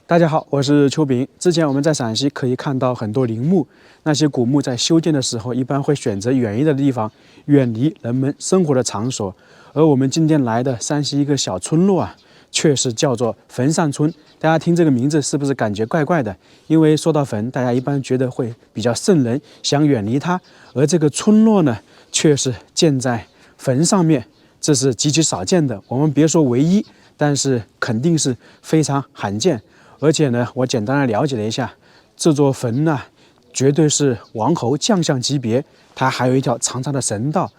大家好，我是邱炳。之前我们在陕西可以看到很多陵墓，那些古墓在修建的时候，一般会选择远一点的地方，远离人们生活的场所。而我们今天来的山西一个小村落啊，确实叫做坟上村。大家听这个名字是不是感觉怪怪的？因为说到坟，大家一般觉得会比较瘆人，想远离它。而这个村落呢，却是建在坟上面，这是极其少见的。我们别说唯一，但是肯定是非常罕见。而且呢，我简单的了解了一下，这座坟呢，绝对是王侯将相级别。它还有一条长长的神道，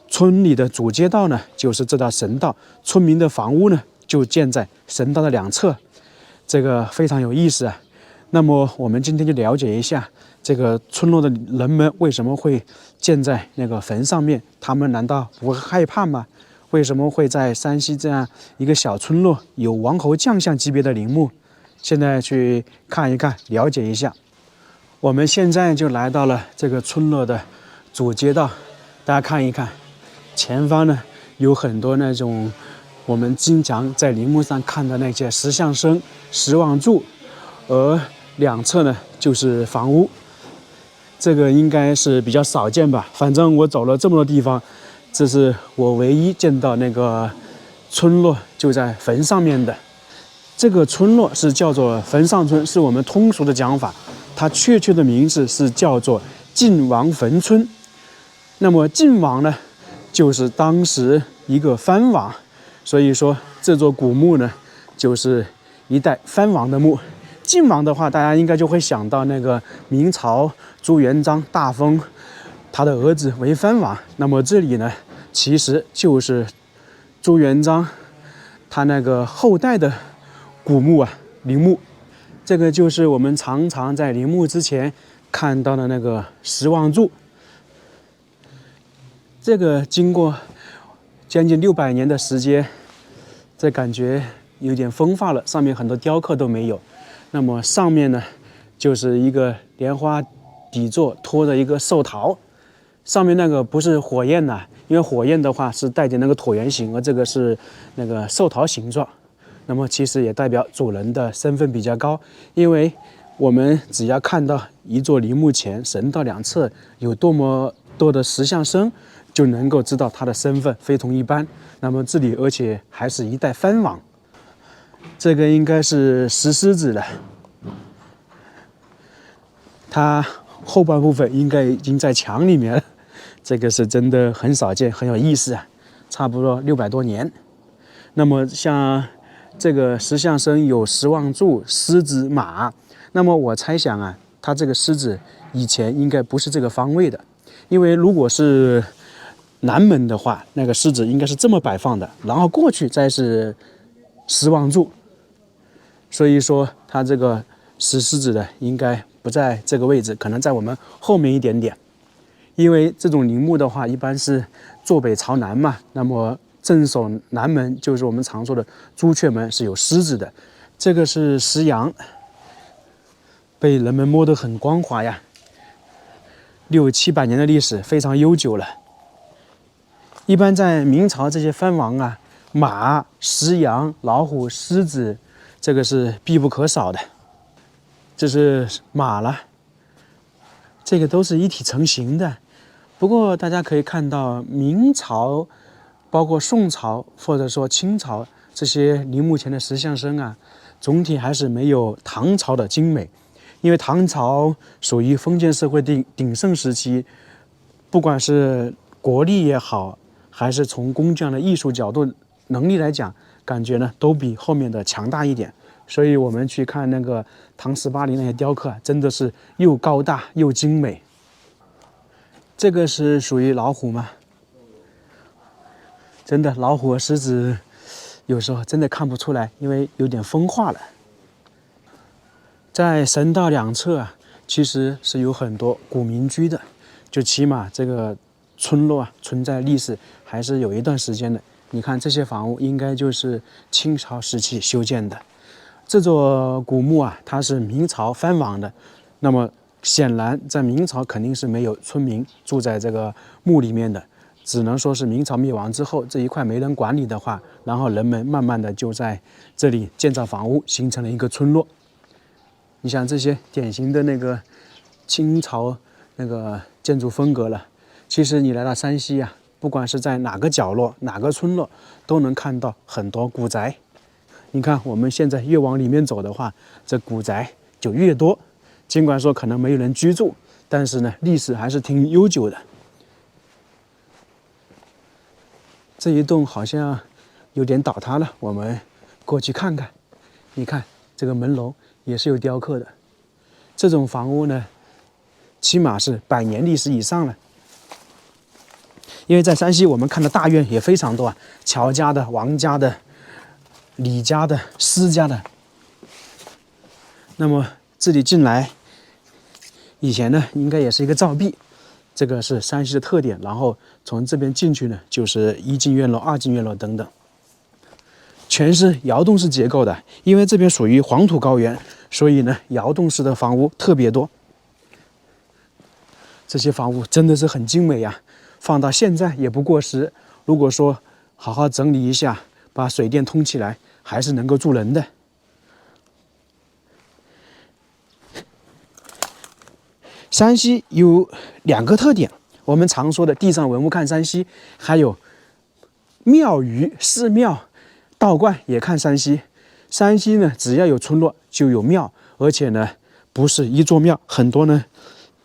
村里的主街道呢，就是这条神道。村民的房屋呢，就建在神道的两侧，这个非常有意思啊。那么我们今天就了解一下，这个村落的人们为什么会建在那个坟上面？他们难道不会害怕吗？为什么会在山西这样一个小村落有王侯将相级别的陵墓？现在去看一看，了解一下。我们现在就来到了这个村落的主街道，大家看一看，前方呢有很多那种我们经常在陵墓上看的那些石像生、石望柱，而两侧呢就是房屋。这个应该是比较少见吧，反正我走了这么多地方，这是我唯一见到那个村落就在坟上面的。这个村落是叫做坟上村，是我们通俗的讲法，它确切的名字是叫做晋王坟村。那么晋王呢，就是当时一个藩王，所以说这座古墓呢，就是一代藩王的墓。晋王的话，大家应该就会想到那个明朝朱元璋大封他的儿子为藩王。那么这里呢，其实就是朱元璋他那个后代的古墓啊，陵墓。这个就是我们常常在陵墓之前看到的那个石望柱。这个经过将近600年的时间，这感觉有点风化了，上面很多雕刻都没有。那么上面呢，就是一个莲花底座托着一个寿桃，上面那个不是火焰呐，因为火焰的话是带点那个椭圆形，而这个是那个寿桃形状。那么其实也代表主人的身份比较高，因为我们只要看到一座陵墓前神道两侧有多么多的石像生，就能够知道他的身份非同一般。那么这里而且还是一代藩王，这个应该是石狮子了，它后半部分应该已经在墙里面了，这个是真的很少见，很有意思啊，差不多600多年。那么像这个石像生有石望柱、狮子、马，那么我猜想啊，它这个狮子以前应该不是这个方位的，因为如果是南门的话，那个狮子应该是这么摆放的，然后过去再是石望柱，所以说它这个石狮子的应该不在这个位置，可能在我们后面一点点。因为这种陵墓的话，一般是坐北朝南嘛，那么正守南门就是我们常说的朱雀门，是有狮子的。这个是石羊，被人们摸得很光滑呀，600、700年的历史，非常悠久了。一般在明朝这些藩王啊，马、石羊、老虎、狮子，这个是必不可少的。这是马了，这个都是一体成型的。不过大家可以看到，明朝包括宋朝或者说清朝这些陵墓前的石像生啊，总体还是没有唐朝的精美。因为唐朝属于封建社会鼎盛时期，不管是国力也好，还是从工匠的艺术角度能力来讲，感觉呢都比后面的强大一点。所以我们去看那个唐18陵那些雕刻，真的是又高大又精美。这个是属于老虎吗？真的，老虎和狮子有时候真的看不出来，因为有点风化了。在神道两侧啊，其实是有很多古民居的，就起码这个村落啊存在历史还是有一段时间的。你看这些房屋应该就是清朝时期修建的。这座古墓啊，它是明朝藩王的，那么显然在明朝肯定是没有村民住在这个墓里面的，只能说是明朝灭亡之后这一块没人管理的话，然后人们慢慢的就在这里建造房屋，形成了一个村落。你像这些典型的那个清朝那个建筑风格了。其实你来到山西啊，不管是在哪个角落、哪个村落，都能看到很多古宅。你看，我们现在越往里面走的话，这古宅就越多。尽管说可能没有人居住，但是呢，历史还是挺悠久的。这一栋好像有点倒塌了，我们过去看看。你看这个门楼也是有雕刻的。这种房屋呢，起码是100年历史以上了。因为在山西，我们看的大院也非常多啊，乔家的、王家的、李家的、施家的。那么这里进来，以前呢应该也是一个照壁，这个是山西的特点。然后从这边进去呢，就是1进院落、2进院落等等，全是窑洞式结构的。因为这边属于黄土高原，所以呢窑洞式的房屋特别多。这些房屋真的是很精美呀，放到现在也不过时。如果说好好整理一下，把水电通起来，还是能够住人的。山西有2个特点，我们常说的地上文物看山西，还有庙宇、寺庙、道观也看山西。山西呢，只要有村落就有庙，而且呢，不是一座庙，很多呢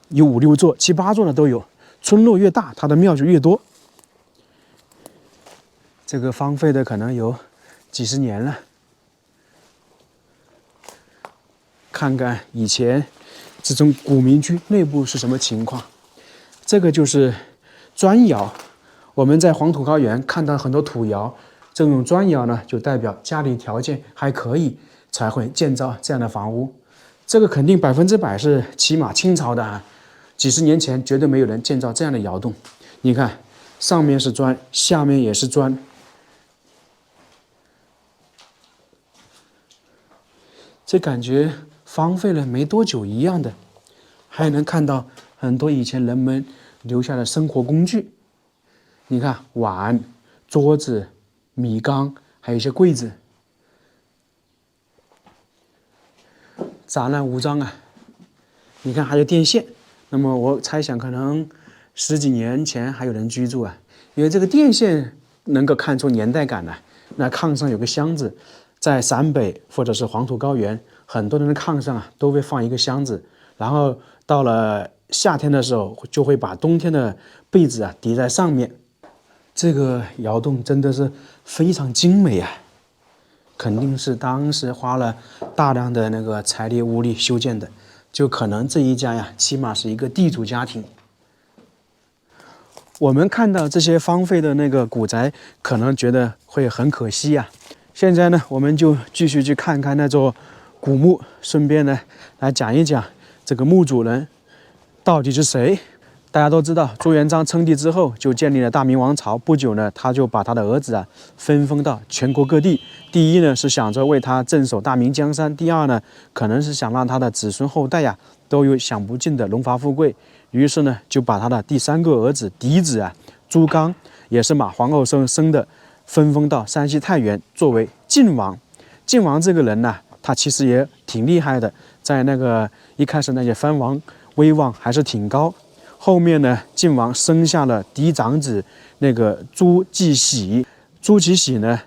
有5、6座、7、8座的都有。村落越大，它的庙就越多。这个荒废的可能有几十年了。看看以前这种古民居内部是什么情况。这个就是砖窑，我们在黄土高原看到很多土窑，这种砖窑呢，就代表家里条件还可以，才会建造这样的房屋。这个肯定100%是起码清朝的啊，几十年前绝对没有人建造这样的窑洞。你看，上面是砖，下面也是砖。这感觉荒废了没多久一样的，还能看到很多以前人们留下的生活工具。你看碗、桌子、米缸，还有一些柜子，杂乱无章啊。你看还有电线，那么我猜想可能10几年前还有人居住啊，因为这个电线能够看出年代感来。那炕上有个箱子。在陕北或者是黄土高原，很多人的炕上啊都会放一个箱子，然后到了夏天的时候，就会把冬天的被子啊叠在上面。这个窑洞真的是非常精美啊，肯定是当时花了大量的那个财力物力修建的，就可能这一家呀，起码是一个地主家庭。我们看到这些荒废的那个古宅，可能觉得会很可惜呀。现在呢，我们就继续去看看那座古墓，顺便呢来讲一讲这个墓主人到底是谁。大家都知道，朱元璋称帝之后就建立了大明王朝，不久呢，他就把他的儿子啊分封到全国各地。第一呢是想着为他镇守大明江山，第二呢可能是想让他的子孙后代呀都有享不尽的荣华富贵。于是呢就把他的第3个儿子嫡子啊朱刚，也是马皇后生的，分封到山西太原，作为晋王。晋王这个人呢，他其实也挺厉害的，在那个一开始那些藩王威望还是挺高。后面呢，晋王生下了嫡长子那个朱继喜。朱继喜呢，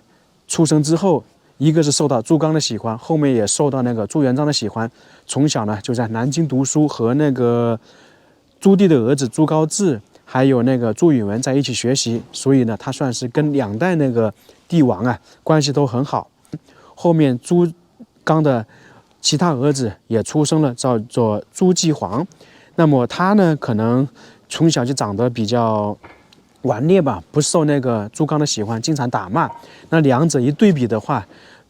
出生之后，一个是受到朱刚的喜欢，后面也受到那个朱元璋的喜欢。从小呢就在南京读书，和那个朱棣的儿子朱高炽还有那个朱允炆在一起学习，所以呢，他算是跟2代那个帝王啊关系都很好。后面朱刚的其他儿子也出生了，叫做朱继皇。那么他呢，可能从小就长得比较顽劣吧，不受那个朱刚的喜欢，经常打骂。那2者一对比的话，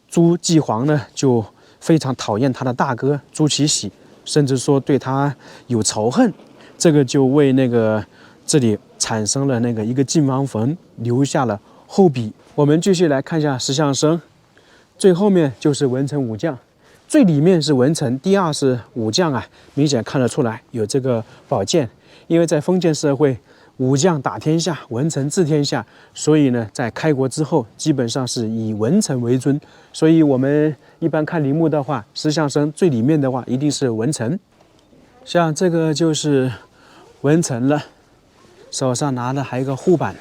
朱继皇呢就非常讨厌他的大哥朱祁喜，甚至说对他有仇恨。这个就为那个这里产生了那个一个晋王坟，留下了后笔。我们继续来看一下石像生，最后面就是文臣武将。最里面是文臣，第2是武将啊，明显看得出来有这个宝剑。因为在封建社会，武将打天下，文臣治天下，所以呢，在开国之后，基本上是以文臣为尊。所以我们一般看陵墓的话，石像生最里面的话一定是文臣。像这个就是文臣了，手上拿的还有一个护板，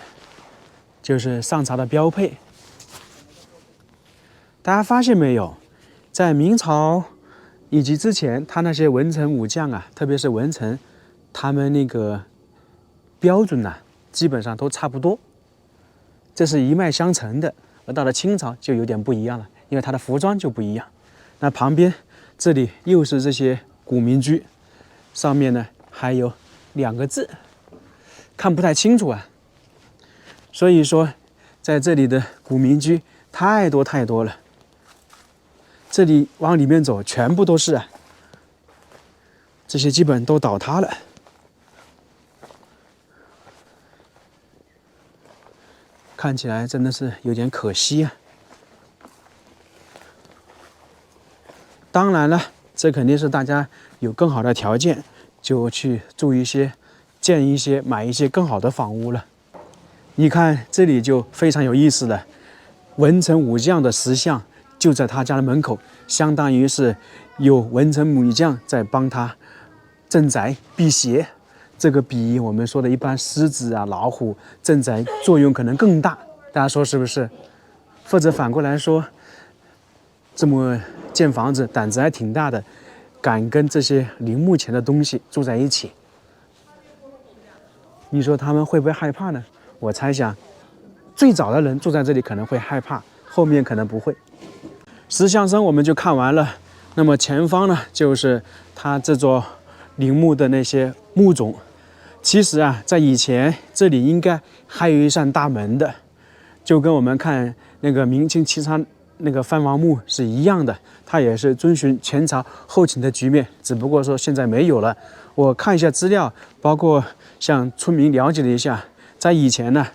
就是上朝的标配。大家发现没有，在明朝以及之前，他那些文臣武将啊，特别是文臣，他们那个标准呢，基本上都差不多，这是一脉相承的。而到了清朝就有点不一样了，因为他的服装就不一样。那旁边这里又是这些古民居，上面呢还有2个字，看不太清楚啊。所以说，在这里的古民居太多了。这里往里面走，全部都是啊，这些基本都倒塌了。看起来真的是有点可惜啊。当然了，这肯定是大家有更好的条件，就去住一些、建一些、买一些更好的房屋了。你看这里就非常有意思了，文臣武将的石像就在他家的门口，相当于是有文臣武将在帮他镇宅辟邪。这个比我们说的一般狮子啊、老虎镇宅作用可能更大，大家说是不是？或者反过来说，这么建房子胆子还挺大的，敢跟这些陵墓前的东西住在一起，你说他们会不会害怕呢？我猜想，最早的人住在这里可能会害怕，后面可能不会。石像生我们就看完了，那么前方呢，就是它这座陵墓的那些墓冢。其实啊，在以前这里应该还有一扇大门的，就跟我们看那个明清其他那个藩王墓是一样的，它也是遵循前朝后秦的局面，只不过说现在没有了。我看一下资料，包括向村民了解了一下，在以前呢，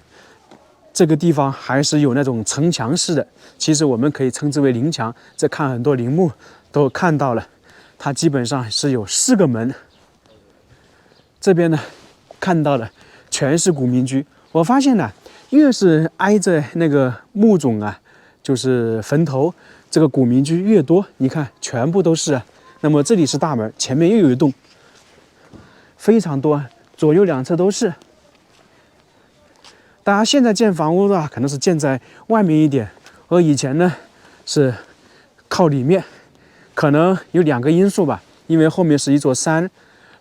这个地方还是有那种城墙式的，其实我们可以称之为陵墙。这看很多陵墓都看到了，它基本上是有4个门。这边呢，看到的全是古民居。我发现呢，越是挨着那个墓冢啊，就是坟头，这个古民居越多。你看，全部都是啊。那么这里是大门，前面又有一栋，非常多，左右两侧都是。大家现在建房屋的话，可能是建在外面一点，而以前呢是靠里面，可能有2个因素吧，因为后面是一座山，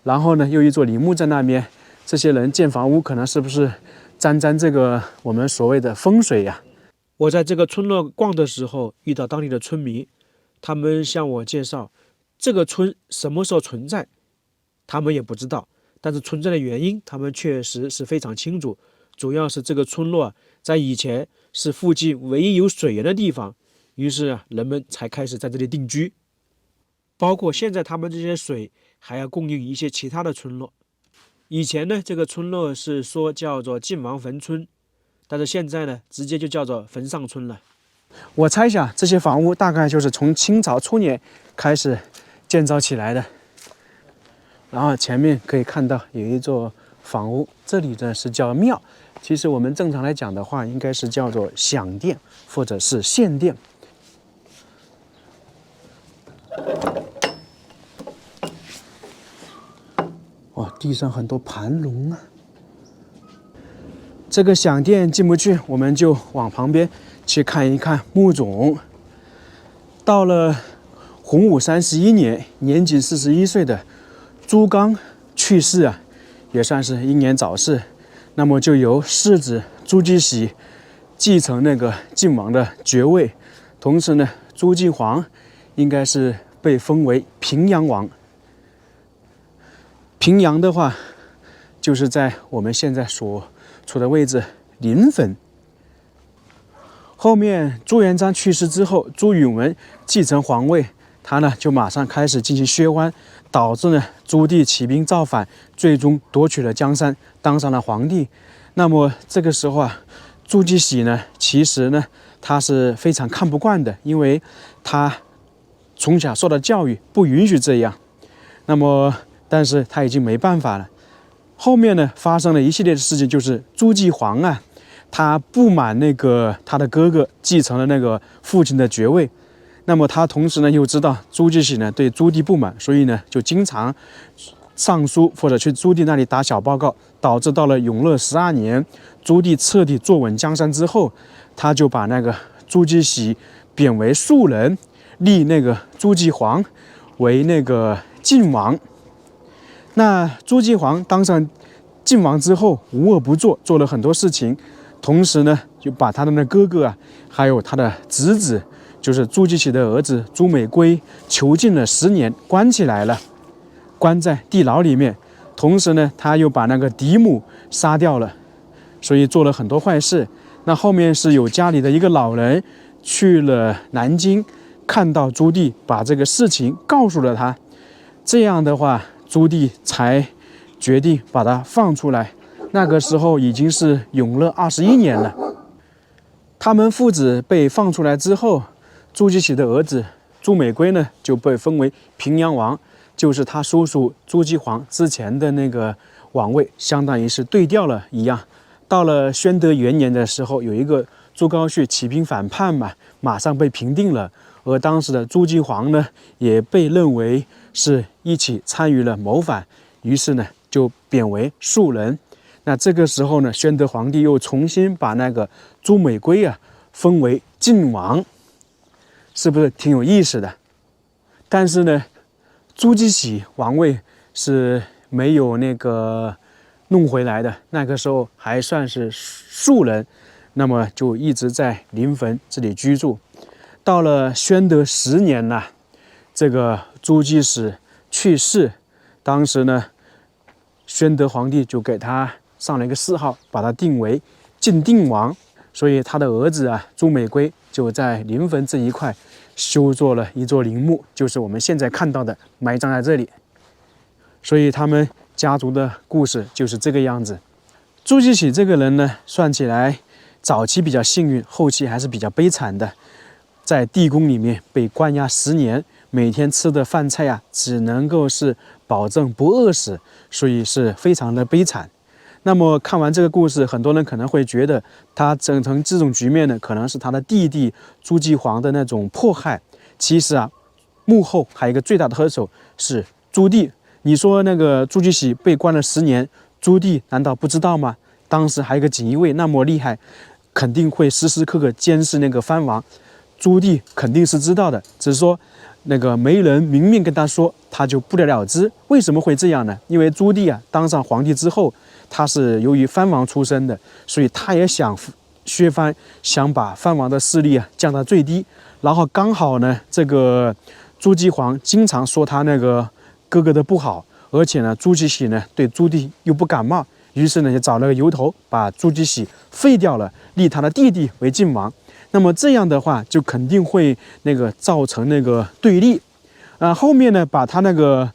然后呢又一座陵墓在那边。这些人建房屋可能是不是沾这个我们所谓的风水呀？我在这个村落逛的时候，遇到当地的村民，他们向我介绍，这个村什么时候存在，他们也不知道，但是存在的原因，他们确实是非常清楚。主要是这个村落在以前是附近唯一有水源的地方，于是人们才开始在这里定居。包括现在他们这些水还要供应一些其他的村落。以前呢，这个村落是说叫做晋王坟村，但是现在呢，直接就叫做坟上村了。我猜想这些房屋大概就是从清朝初年开始建造起来的。然后前面可以看到有一座房屋，这里呢是叫庙，其实我们正常来讲的话，应该是叫做享殿或者是献殿。哇，地上很多盘龙啊！这个享殿进不去，我们就往旁边去看一看墓冢。到了洪武31年，年仅41岁的朱刚去世啊，也算是英年早逝。那么就由世子朱继喜继承那个晋王的爵位，同时呢，朱继璜应该是被封为平阳王。平阳的话，就是在我们现在所处的位置临汾。后面朱元璋去世之后，朱允炆继承皇位，他呢就马上开始进行削藩，导致呢朱棣起兵造反，最终夺取了江山，当上了皇帝。那么这个时候啊，朱继喜呢，其实呢他是非常看不惯的，因为他从小受到教育不允许这样。那么但是他已经没办法了，后面呢发生了一系列的事情，就是朱继皇啊，他不满那个他的哥哥继承了那个父亲的爵位，那么他同时呢又知道朱继喜呢对朱棣不满，所以呢就经常上书或者去朱棣那里打小报告，导致到了永乐12年，朱棣彻底坐稳江山之后，他就把那个朱继喜贬为庶人，立那个朱继皇为那个晋王。那朱继皇当上晋王之后，无恶不作，做了很多事情，同时呢，就把他的那哥哥啊，还有他的侄子，就是朱继喜的儿子朱美圭，囚禁了10年，关起来了，关在地牢里面。同时呢，他又把那个嫡母杀掉了，所以做了很多坏事。那后面是有家里的一个老人去了南京，看到朱棣，把这个事情告诉了他，这样的话，朱棣才决定把他放出来。那个时候已经是永乐21年了。他们父子被放出来之后，朱继喜的儿子朱美圭呢就被封为平阳王，就是他叔叔朱继皇之前的那个王位，相当于是对调了一样。到了宣德元年的时候，有一个朱高煦起兵反叛嘛，马上被平定了。而当时的朱继皇呢，也被认为是一起参与了谋反，于是呢就贬为庶人。那这个时候呢，宣德皇帝又重新把那个朱美圭啊封为晋王，是不是挺有意思的？但是呢，朱继喜王位是没有那个弄回来的，那个时候还算是庶人，那么就一直在临汾这里居住。到了宣德10年呢，这个朱继史去世，当时呢，宣德皇帝就给他上了一个谥号，把他定为晋定王。所以他的儿子啊朱美圭就在临汾这一块修做了一座陵墓，就是我们现在看到的，埋葬在这里。所以他们家族的故事就是这个样子。朱继喜这个人呢，算起来早期比较幸运，后期还是比较悲惨的。在地宫里面被关押10年，每天吃的饭菜啊，只能够是保证不饿死，所以是非常的悲惨。那么看完这个故事，很多人可能会觉得他整成这种局面呢，可能是他的弟弟朱继皇的那种迫害。其实啊，幕后还有一个最大的黑手是朱棣。你说那个朱继喜被关了10年，朱棣难道不知道吗？当时还有一个锦衣卫那么厉害，肯定会时时刻刻监视那个藩王。朱棣肯定是知道的，只是说那个没人明面跟他说，他就不了了之。为什么会这样呢？因为朱棣啊当上皇帝之后，他是由于藩王出身的，所以他也想削藩，想把藩王的势力啊降到最低。然后刚好呢，这个朱继皇经常说他那个哥哥的不好，而且呢，朱继喜呢对朱棣又不感冒，于是呢就找了个由头，把朱继喜废掉了，立他的弟弟为晋王。那么这样的话，就肯定会那个造成那个对立。后面呢，把他那个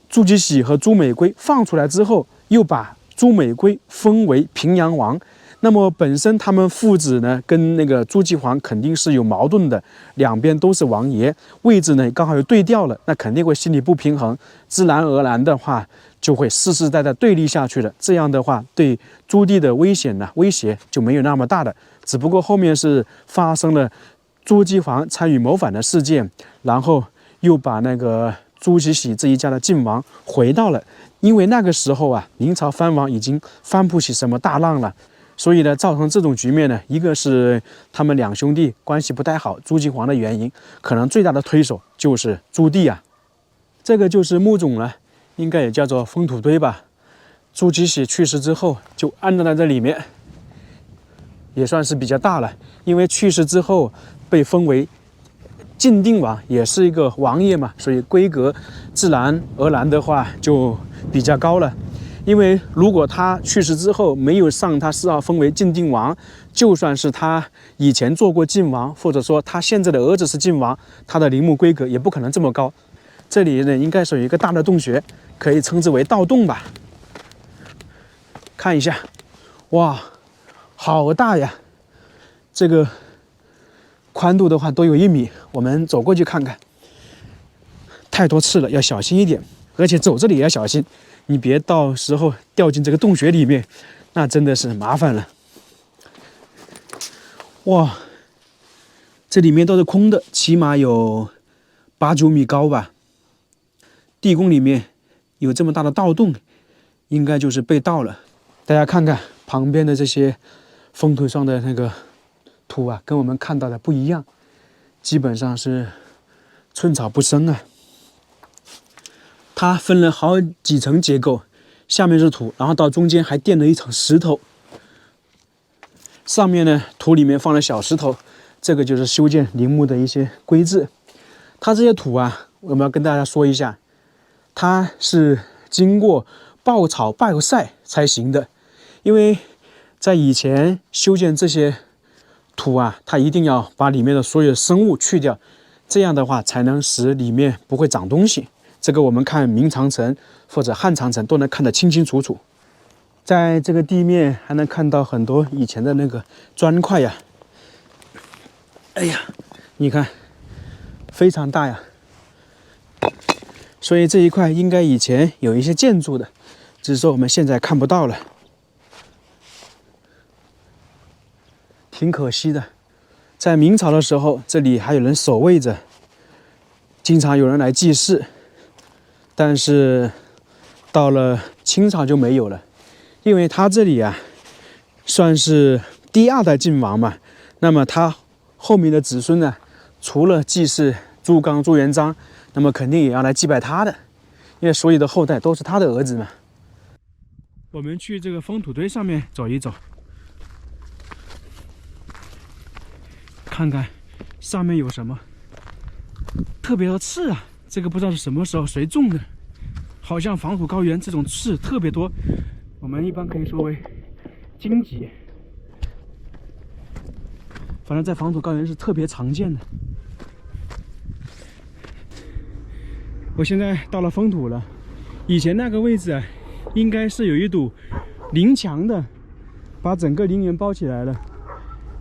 朱继喜和朱美圭放出来之后，又把朱美圭封为平阳王。那么本身他们父子呢，跟那个朱继皇肯定是有矛盾的，两边都是王爷，位置呢刚好又对调了，那肯定会心里不平衡，自然而然的话就会世世代代对立下去了。这样的话，对朱棣的威胁就没有那么大了。只不过后面是发生了朱继皇参与谋反的事件，然后又把那个朱继喜这一家的晋王回到了，因为那个时候啊，明朝藩王已经翻不起什么大浪了。所以呢，造成这种局面呢，一个是他们两兄弟关系不太好，朱继皇的原因，可能最大的推手就是朱棣啊。这个就是墓冢了，应该也叫做封土堆吧。朱继喜去世之后，就安葬在这里面，也算是比较大了。因为去世之后被封为晋定王，也是一个王爷嘛，所以规格自然而然的话就比较高了。因为如果他去世之后没有上他谥号封为晋定王，就算是他以前做过晋王，或者说他现在的儿子是晋王，他的陵墓规格也不可能这么高。这里呢应该是有一个大的洞穴，可以称之为盗洞吧。看一下，哇，好大呀！这个宽度的话都有1米，我们走过去看看。太多刺了，要小心一点。而且走这里也要小心，你别到时候掉进这个洞穴里面，那真的是麻烦了。哇，这里面都是空的，起码有8、9米高吧。地宫里面有这么大的盗洞，应该就是被盗了。大家看看旁边的这些封土上的那个土啊，跟我们看到的不一样，基本上是寸草不生啊。它分了好几层结构，下面是土，然后到中间还垫了一层石头，上面呢土里面放了小石头，这个就是修建陵墓的一些规制。它这些土啊，我们要跟大家说一下，它是经过爆炒爆晒才行的，因为在以前修建这些土啊，它一定要把里面的所有生物去掉，这样的话才能使里面不会长东西。这个我们看明长城或者汉长城都能看得清清楚楚。在这个地面还能看到很多以前的那个砖块呀，哎呀，你看非常大呀。所以这一块应该以前有一些建筑的，只是说我们现在看不到了，挺可惜的。在明朝的时候，这里还有人守卫着，经常有人来祭祀。但是到了清朝就没有了，因为他这里啊算是第2代晋王嘛，那么他后面的子孙呢，除了祭祀朱刚、朱元璋，那么肯定也要来祭拜他的，因为所有的后代都是他的儿子嘛。我们去这个封土堆上面走一走，看看上面有什么，特别的刺啊！这个不知道是什么时候谁种的，好像黄土高原这种刺特别多，我们一般可以说为荆棘，反正在黄土高原是特别常见的。我现在到了封土了，以前那个位置啊，应该是有一堵陵墙的，把整个陵园包起来了，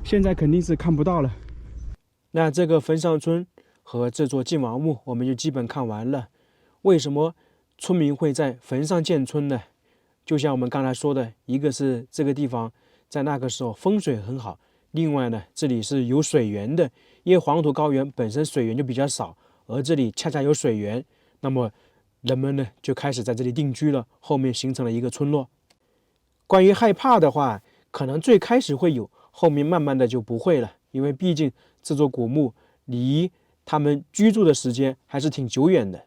现在肯定是看不到了。那这个坟上村和这座晋王墓我们就基本看完了。为什么村民会在坟上建村呢？就像我们刚才说的，一个是这个地方在那个时候风水很好，另外呢，这里是有水源的，因为黄土高原本身水源就比较少，而这里恰恰有水源，那么人们呢就开始在这里定居了，后面形成了一个村落。关于害怕的话，可能最开始会有，后面慢慢的就不会了，因为毕竟这座古墓离他们居住的时间还是挺久远的。